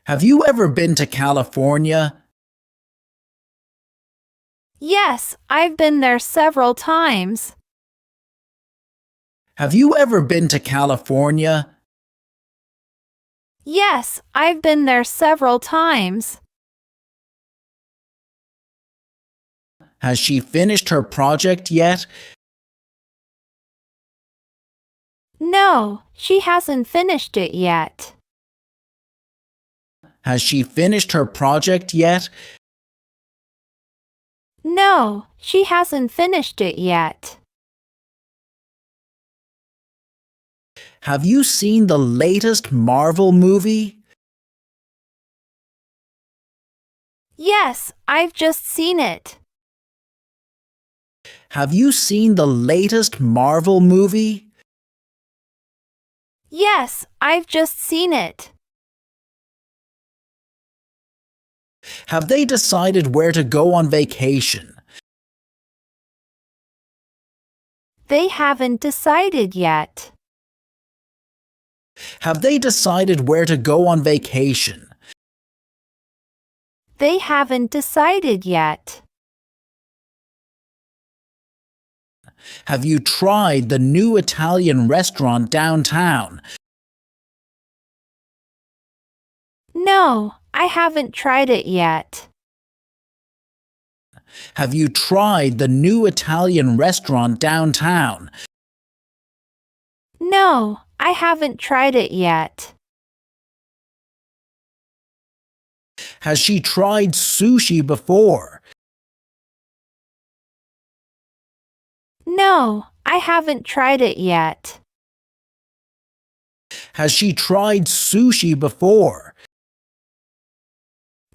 Have you ever been to California? Yes, I've been there several times. Have you ever been to California? Yes, I've been there several times. Has she finished her project yet? No, she hasn't finished it yet. Has she finished her project yet? No, she hasn't finished it yet. Have you seen the latest Marvel movie? Yes, I've just seen it. Have you seen the latest Marvel movie? Yes, I've just seen it. Have they decided where to go on vacation? They haven't decided yet. Have they decided where to go on vacation? They haven't decided yet. Have you tried the new Italian restaurant downtown? No, I haven't tried it yet. Have you tried the new Italian restaurant downtown? No, I haven't tried it yet. Has she tried sushi before? No, I haven't tried it yet. Has she tried sushi before?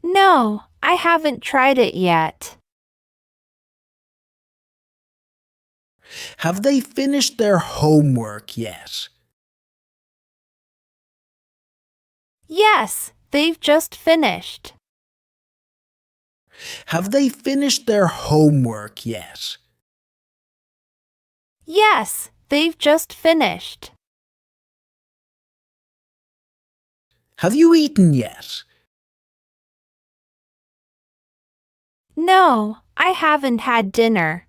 No, I haven't tried it yet. Have they finished their homework yet? Yes, they've just finished. Have they finished their homework yet? Yes, they've just finished. Have you eaten yet? No, I haven't had dinner.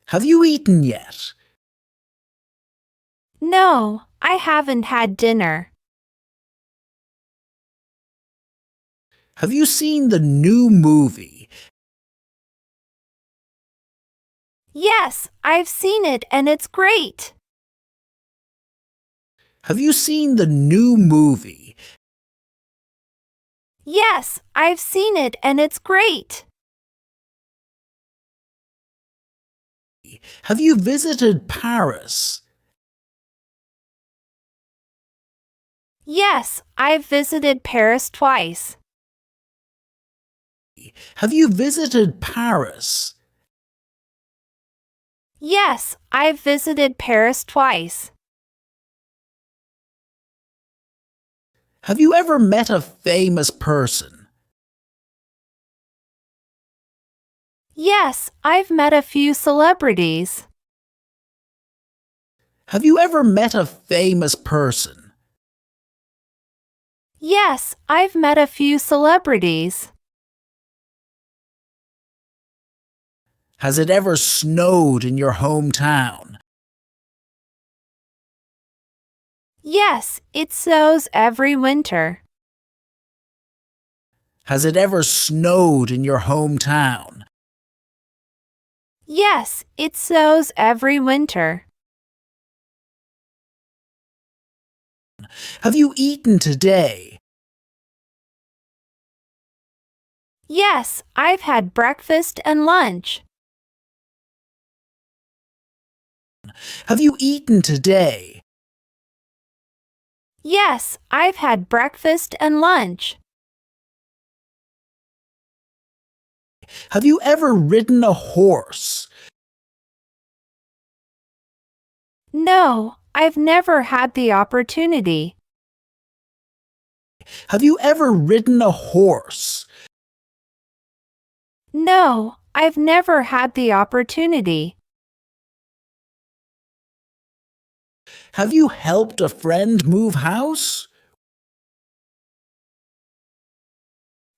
Have you eaten yet? No, I haven't had dinner. Have you seen the new movie? Yes, I've seen it and it's great. Have you seen the new movie? Yes, I've seen it and it's great. Have you visited Paris? Yes, I've visited Paris twice. Have you visited Paris? Yes, I've visited Paris twice. Have you ever met a famous person? Yes, I've met a few celebrities. Have you ever met a famous person? Yes, I've met a few celebrities. Has it ever snowed in your hometown? Yes, it snows every winter. Has it ever snowed in your hometown? Yes, it snows every winter. Have you eaten today? Yes, I've had breakfast and lunch. Have you eaten today? Yes, I've had breakfast and lunch. Have you ever ridden a horse? No, I've never had the opportunity. Have you ever ridden a horse? No, I've never had the opportunity. Have you helped a friend move house?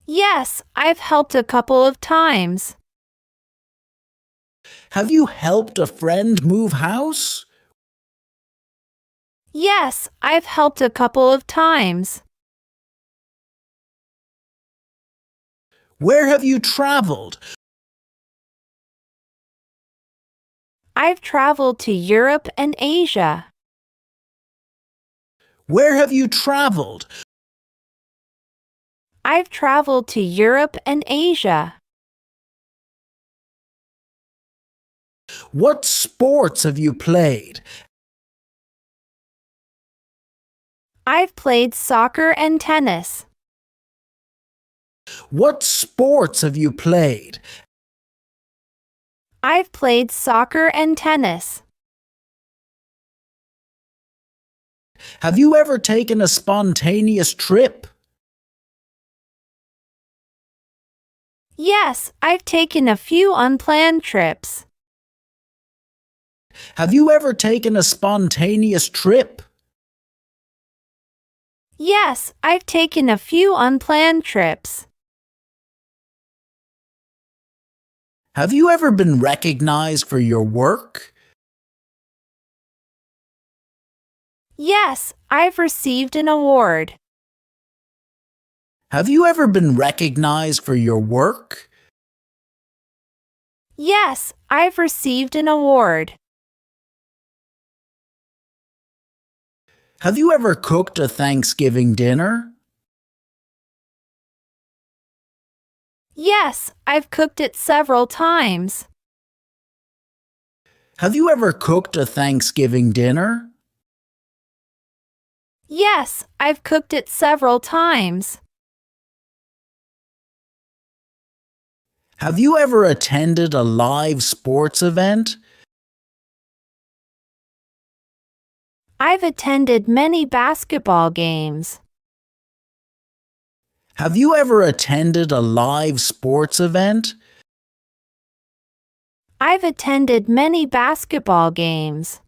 Yes, I've helped a couple of times. Have you helped a friend move house? Yes, I've helped a couple of times. Where have you traveled? I've traveled to Europe and Asia. Where have you traveled? I've traveled to Europe and Asia. What sports have you played? I've played soccer and tennis. What sports have you played? I've played soccer and tennis. Have you ever taken a spontaneous trip? Yes, I've taken a few unplanned trips. Have you ever taken a spontaneous trip? Yes, I've taken a few unplanned trips. Have you ever been recognized for your work? Yes, I've received an award. Have you ever been recognized for your work? Yes, I've received an award. Have you ever cooked a Thanksgiving dinner? Yes, I've cooked it several times. Have you ever cooked a Thanksgiving dinner? Yes, I've cooked it several times. Have you ever attended a live sports event? I've attended many basketball games. Have you ever attended a live sports event? I've attended many basketball games.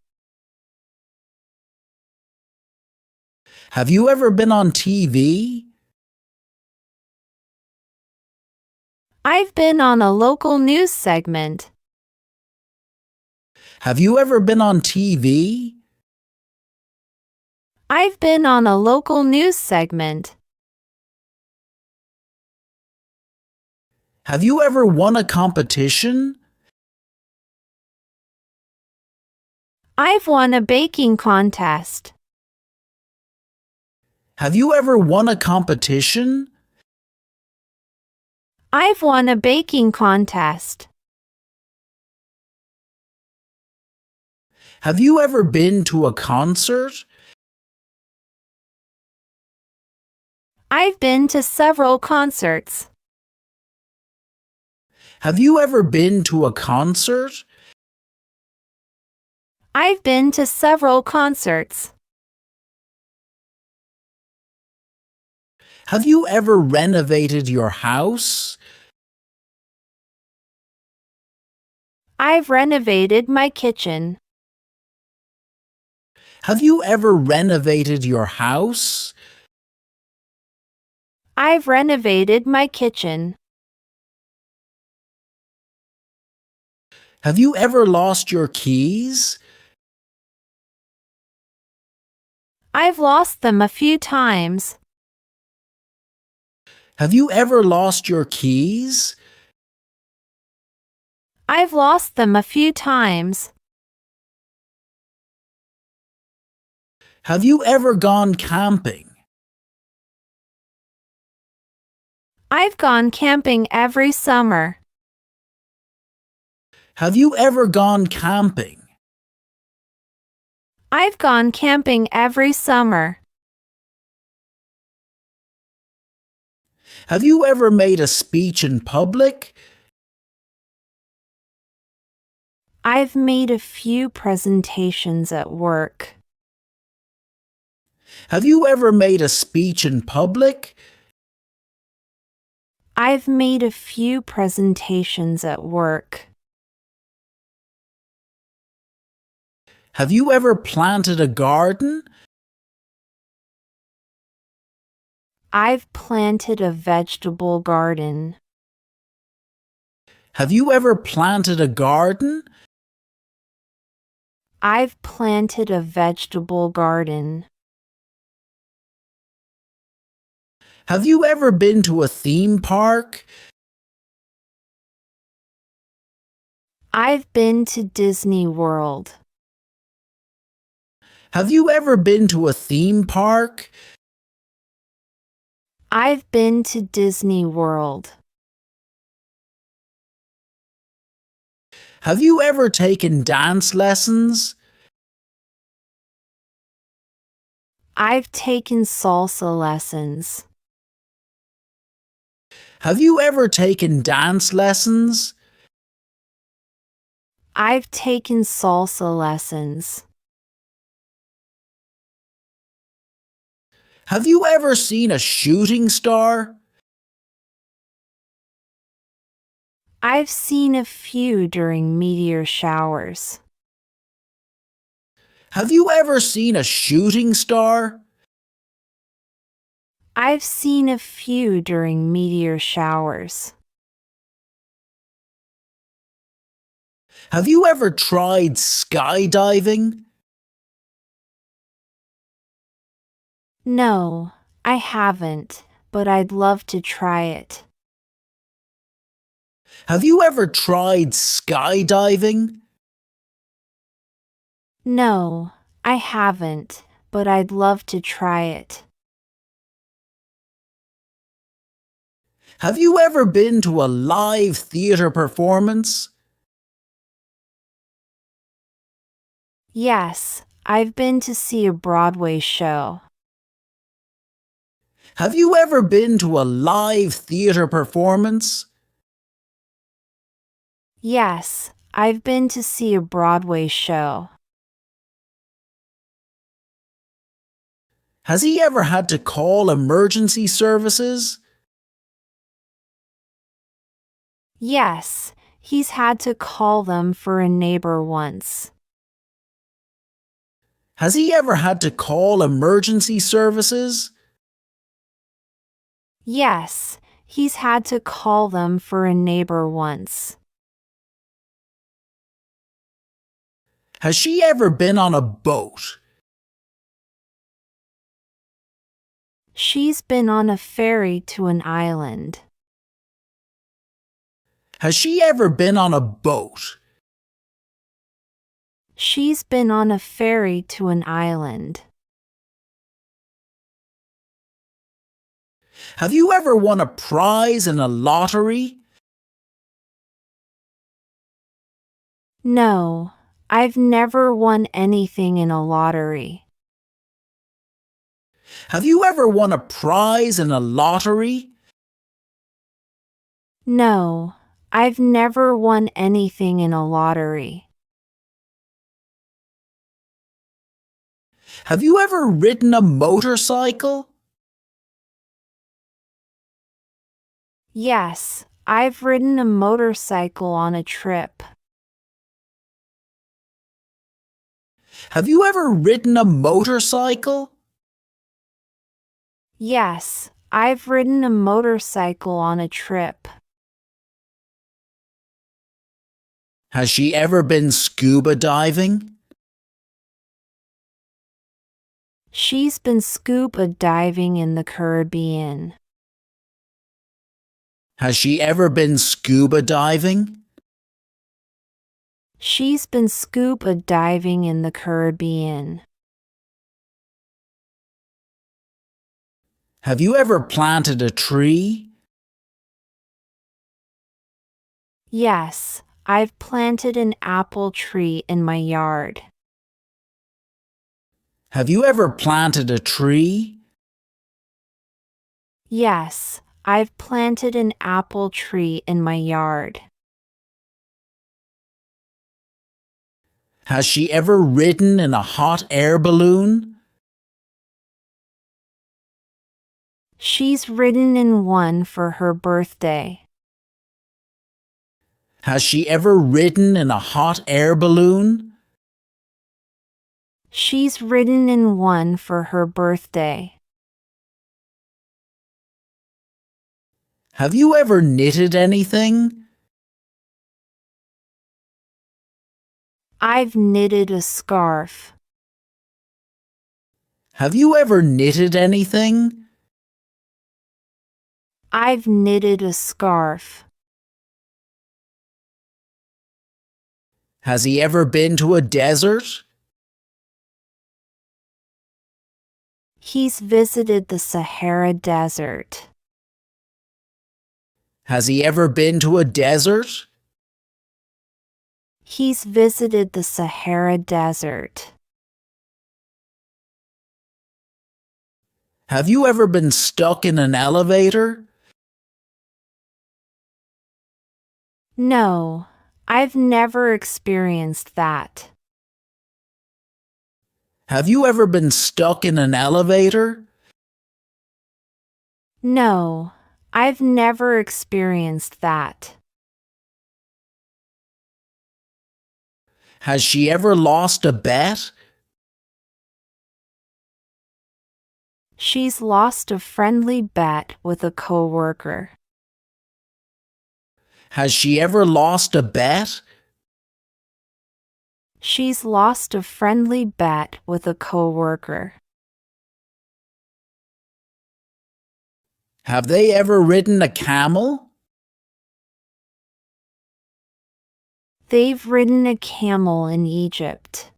Have you ever been on TV? I've been on a local news segment. Have you ever been on TV? I've been on a local news segment. Have you ever won a competition? I've won a baking contest. Have you ever won a competition? I've won a baking contest. Have you ever been to a concert? I've been to several concerts. Have you ever been to a concert? I've been to several concerts. Have you ever renovated your house? I've renovated my kitchen. Have you ever renovated your house? I've renovated my kitchen. Have you ever lost your keys? I've lost them a few times. Have you ever lost your keys? I've lost them a few times. Have you ever gone camping? I've gone camping every summer. Have you ever gone camping? I've gone camping every summer. Have you ever made a speech in public? I've made a few presentations at work. Have you ever made a speech in public? I've made a few presentations at work. Have you ever planted a garden? I've planted a vegetable garden. Have you ever planted a garden? I've planted a vegetable garden. Have you ever been to a theme park? I've been to Disney World. Have you ever been to a theme park? I've been to Disney World. Have you ever taken dance lessons? I've taken salsa lessons. Have you ever taken dance lessons? I've taken salsa lessons. Have you ever seen a shooting star? I've seen a few during meteor showers. Have you ever seen a shooting star? I've seen a few during meteor showers. Have you ever tried skydiving? No, I haven't, but I'd love to try it. Have you ever tried skydiving? No, I haven't, but I'd love to try it. Have you ever been to a live theatre performance? Yes, I've been to see a Broadway show. Have you ever been to a live theatre performance? Yes, I've been to see a Broadway show. Has he ever had to call emergency services? Yes, he's had to call them for a neighbor once. Has he ever had to call emergency services? Yes, he's had to call them for a neighbor once. Has she ever been on a boat? She's been on a ferry to an island. Has she ever been on a boat? She's been on a ferry to an island. Have you ever won a prize in a lottery? No, I've never won anything in a lottery. Have you ever won a prize in a lottery? No, I've never won anything in a lottery. Have you ever ridden a motorcycle? Yes, I've ridden a motorcycle on a trip. Have you ever ridden a motorcycle? Yes, I've ridden a motorcycle on a trip. Has she ever been scuba diving? She's been scuba diving in the Caribbean. Has she ever been scuba diving? She's been scuba diving in the Caribbean. Have you ever planted a tree? Yes, I've planted an apple tree in my yard. Have you ever planted a tree? Yes, I've planted an apple tree in my yard. Has she ever ridden in a hot air balloon? She's ridden in one for her birthday. Has she ever ridden in a hot air balloon? She's ridden in one for her birthday. Have you ever knitted anything? I've knitted a scarf. Have you ever knitted anything? I've knitted a scarf. Has he ever been to a desert? He's visited the Sahara Desert. Has he ever been to a desert? He's visited the Sahara Desert. Have you ever been stuck in an elevator? No, I've never experienced that. Have you ever been stuck in an elevator? No, I've never experienced that. Has she ever lost a bet? She's lost a friendly bet with a coworker. Has she ever lost a bet? She's lost a friendly bet with a coworker. Have they ever ridden a camel? They've ridden a camel in Egypt.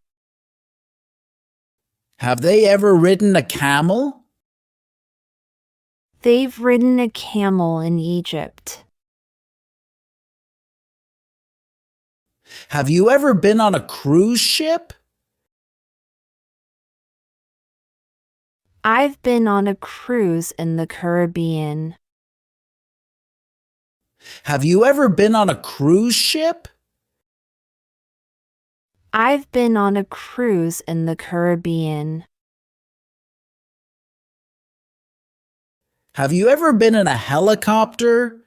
Have they ever ridden a camel? They've ridden a camel in Egypt. Have you ever been on a cruise ship? I've been on a cruise in the Caribbean. Have you ever been on a cruise ship? I've been on a cruise in the Caribbean. Have you ever been in a helicopter?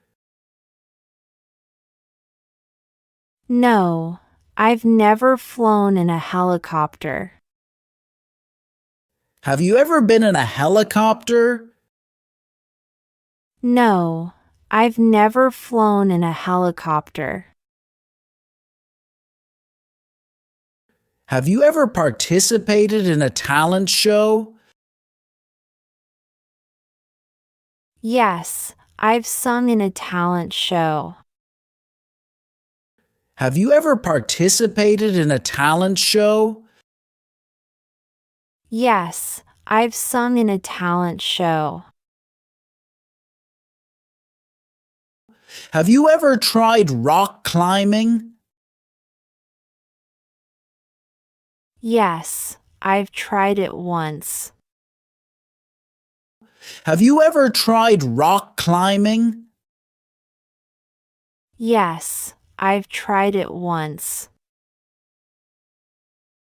No, I've never flown in a helicopter. Have you ever been in a helicopter? No, I've never flown in a helicopter. Have you ever participated in a talent show? Yes, I've sung in a talent show. Have you ever participated in a talent show? Yes, I've sung in a talent show. Have you ever tried rock climbing? Yes, I've tried it once. Have you ever tried rock climbing? Yes, I've tried it once.